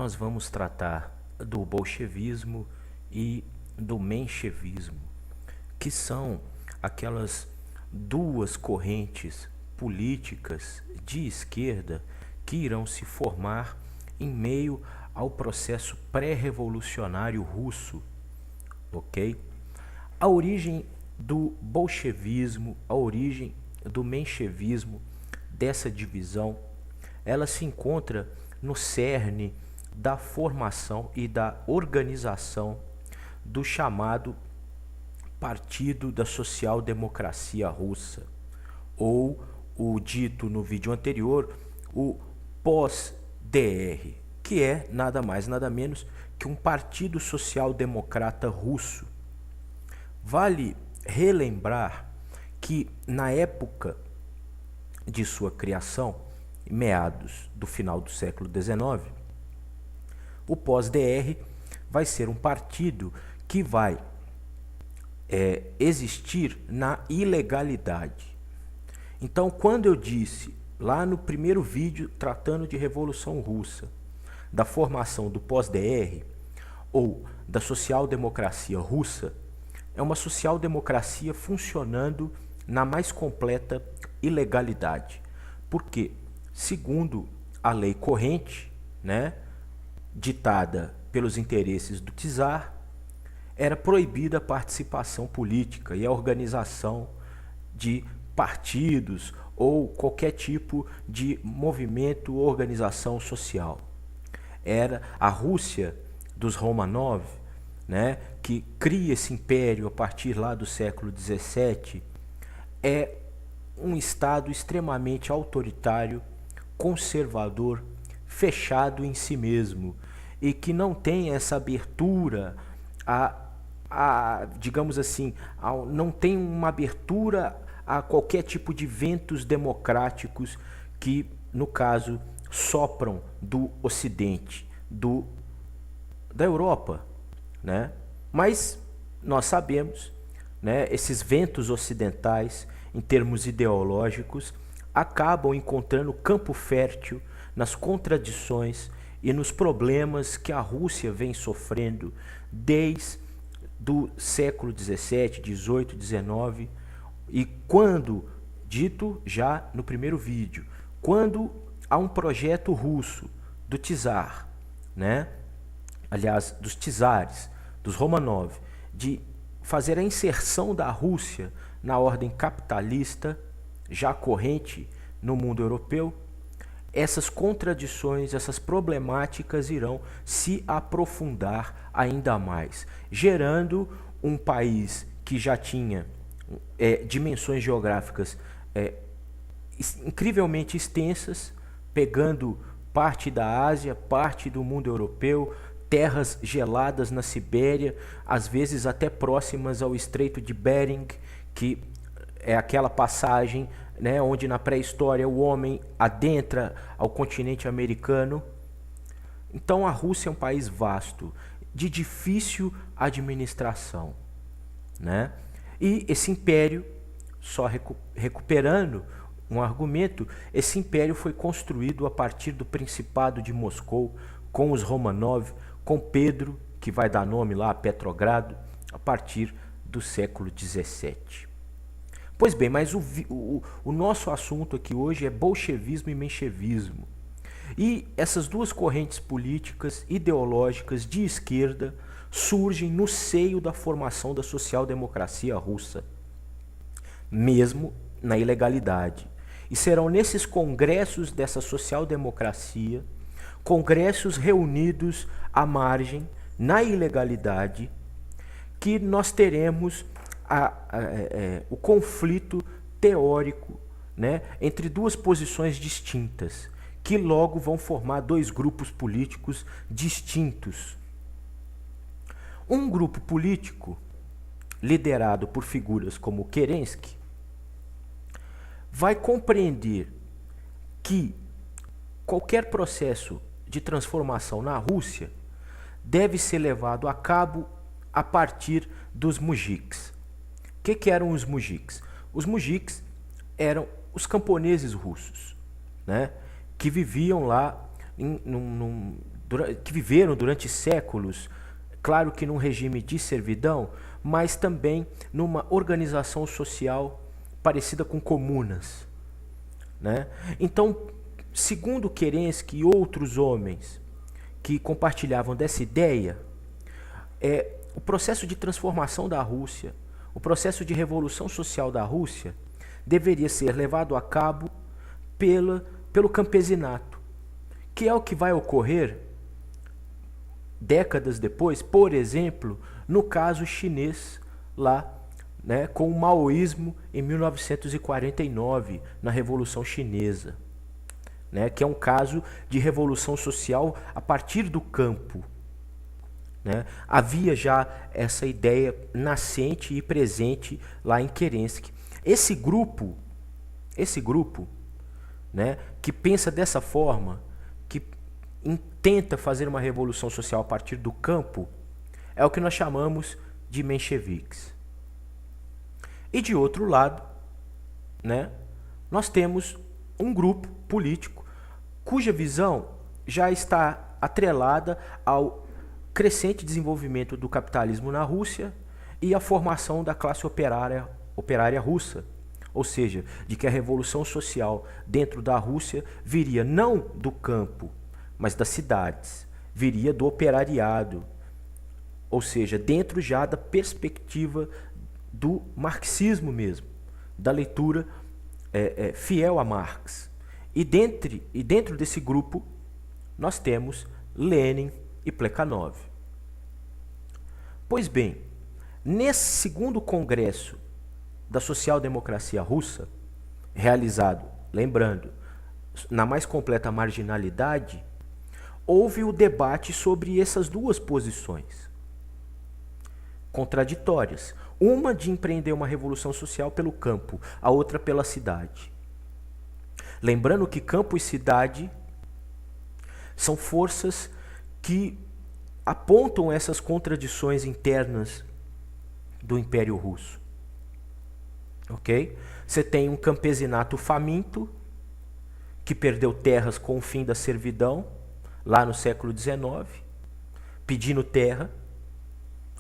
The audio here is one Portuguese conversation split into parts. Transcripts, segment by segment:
nós vamos tratar do bolchevismo e do menchevismo, que são aquelas duas correntes políticas de esquerda que irão se formar em meio ao processo pré-revolucionário russo, ok? A origem do bolchevismo, a origem do menchevismo, dessa divisão, ela se encontra no cerne da formação e da organização do chamado Partido da Social-Democracia Russa, ou o dito no vídeo anterior, o POS-DR, que é nada mais nada menos que um partido social-democrata russo. Vale relembrar que na época de sua criação, meados do final do século XIX, o POS-DR vai ser um partido que vai existir na ilegalidade. Então, quando eu disse lá no primeiro vídeo tratando de Revolução Russa, da formação do POS-DR ou da social-democracia russa, é uma social-democracia funcionando na mais completa ilegalidade. Porque, segundo a lei corrente, ditada pelos interesses do czar, era proibida a participação política e a organização de partidos ou qualquer tipo de movimento ou organização social. Era a Rússia dos Romanov, que cria esse império a partir lá do século XVII, é um Estado extremamente autoritário, conservador, fechado em si mesmo e que não tem essa abertura digamos assim, não tem uma abertura a qualquer tipo de ventos democráticos que, no caso, sopram do Ocidente, da Europa, Mas nós sabemos, esses ventos ocidentais, em termos ideológicos, acabam encontrando campo fértil nas contradições e nos problemas que a Rússia vem sofrendo desde do século XVII, XVIII, XIX, e quando, dito já no primeiro vídeo, quando há um projeto russo do czar, aliás, dos czares, dos Romanov, de fazer a inserção da Rússia na ordem capitalista, já corrente no mundo europeu, essas contradições, essas problemáticas irão se aprofundar ainda mais, gerando um país que já tinha dimensões geográficas incrivelmente extensas, pegando parte da Ásia, parte do mundo europeu, terras geladas na Sibéria, às vezes até próximas ao Estreito de Bering, que é aquela passagem onde na pré-história o homem adentra ao continente americano. Então a Rússia é um país vasto, de difícil administração. E esse império, só recuperando um argumento, esse império foi construído a partir do Principado de Moscou, com os Romanov, com Pedro, que vai dar nome lá a Petrogrado, a partir do século XVII. Pois bem, mas o nosso assunto aqui hoje é bolchevismo e menchevismo. E essas duas correntes políticas, ideológicas de esquerda, surgem no seio da formação da social-democracia russa, mesmo na ilegalidade. E serão nesses congressos dessa social-democracia, congressos reunidos à margem, na ilegalidade, que nós teremos o conflito teórico entre duas posições distintas, que logo vão formar dois grupos políticos distintos. Um grupo político, liderado por figuras como Kerensky, vai compreender que qualquer processo de transformação na Rússia deve ser levado a cabo a partir dos mujiks. O que eram os mujiks? Os mujiks eram os camponeses russos, que viviam lá que viveram durante séculos, claro que num regime de servidão, mas também numa organização social parecida com comunas, né? Então, segundo Kerensky e outros homens que compartilhavam dessa ideia, o processo de transformação da Rússia, o processo de revolução social da Rússia, deveria ser levado a cabo pelo campesinato, que é o que vai ocorrer décadas depois, por exemplo, no caso chinês lá, né, com o maoísmo em 1949, na Revolução Chinesa, né, que é um caso de revolução social a partir do campo, né? Havia já essa ideia nascente e presente lá em Kerensky. Esse grupo, né, que pensa dessa forma, que tenta fazer uma revolução social a partir do campo, é o que nós chamamos de mencheviques. E de outro lado, né, nós temos um grupo político cuja visão já está atrelada ao crescente desenvolvimento do capitalismo na Rússia e a formação da classe operária russa. Ou seja, de que a revolução social dentro da Rússia viria não do campo, mas das cidades, viria do operariado. Ou seja, dentro já da perspectiva do marxismo mesmo, da leitura fiel a Marx. E dentro desse grupo, nós temos Lenin e Plekhanov. Pois bem, nesse segundo congresso da social-democracia russa, realizado, lembrando, na mais completa marginalidade, houve o debate sobre essas duas posições contraditórias. Uma de empreender uma revolução social pelo campo, a outra pela cidade. Lembrando que campo e cidade são forças que apontam essas contradições internas do Império Russo. Ok? Você tem um campesinato faminto, que perdeu terras com o fim da servidão, lá no século XIX, pedindo terra,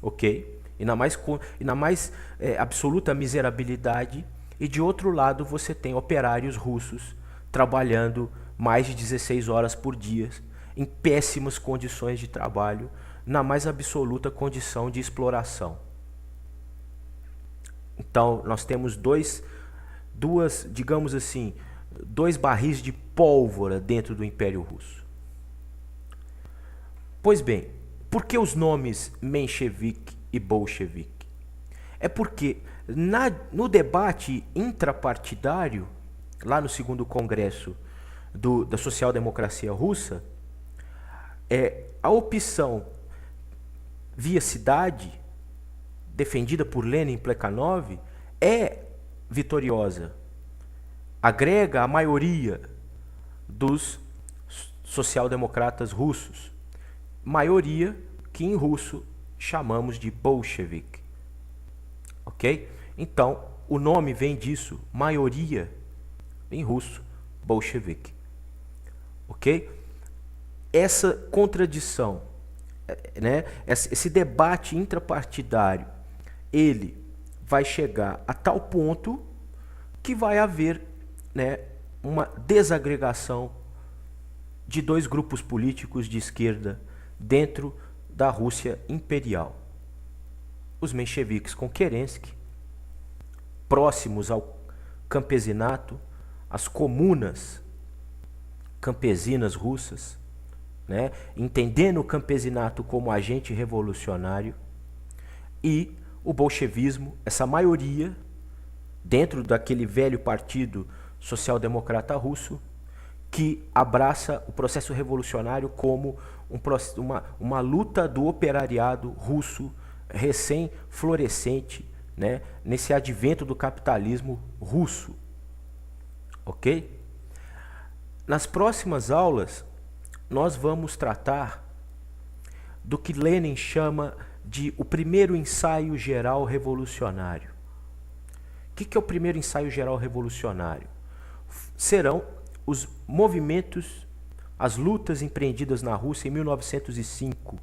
ok? E na mais absoluta miserabilidade. E de outro lado você tem operários russos trabalhando mais de 16 horas por dia, em péssimas condições de trabalho, na mais absoluta condição de exploração. Então, nós temos digamos assim, dois barris de pólvora dentro do Império Russo. Pois bem, por que os nomes menchevique e bolchevique? É porque no debate intrapartidário, lá no segundo congresso da social-democracia russa, a opção via cidade, defendida por Lenin e Plekhanov, é vitoriosa. Agrega a maioria dos social-democratas russos. Maioria que em russo chamamos de bolchevique. Ok? Então, o nome vem disso, maioria, em russo, bolchevique. Ok? Essa contradição, né, esse debate intrapartidário, ele vai chegar a tal ponto que vai haver, né, uma desagregação de dois grupos políticos de esquerda dentro da Rússia imperial. Os mencheviques com Kerensky, próximos ao campesinato, as comunas campesinas russas, né, entendendo o campesinato como agente revolucionário, e o bolchevismo, essa maioria, dentro daquele velho partido social-democrata russo, que abraça o processo revolucionário como uma luta do operariado russo recém-florescente, né, nesse advento do capitalismo russo. Ok? Nas próximas aulas, nós vamos tratar do que Lenin chama de o primeiro ensaio geral revolucionário. O que é o primeiro ensaio geral revolucionário? Serão os movimentos as lutas empreendidas na Rússia em 1905,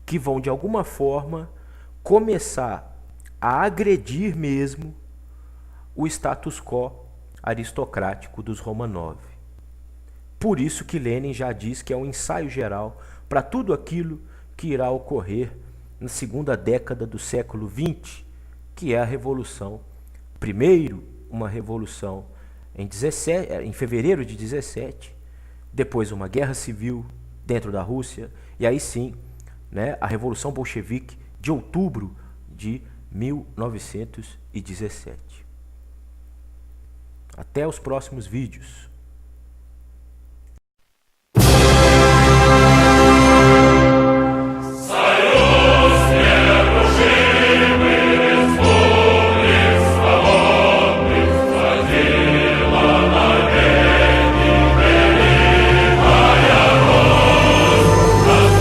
que vão de alguma forma começar a agredir mesmo o status quo aristocrático dos Romanov. Por isso que Lenin já diz que é um ensaio geral para tudo aquilo que irá ocorrer na segunda década do século XX, que é a Revolução. Primeiro, uma revolução em fevereiro de 17, depois uma guerra civil dentro da Rússia, e aí sim, né, a Revolução Bolchevique de outubro de 1917. Até os próximos vídeos.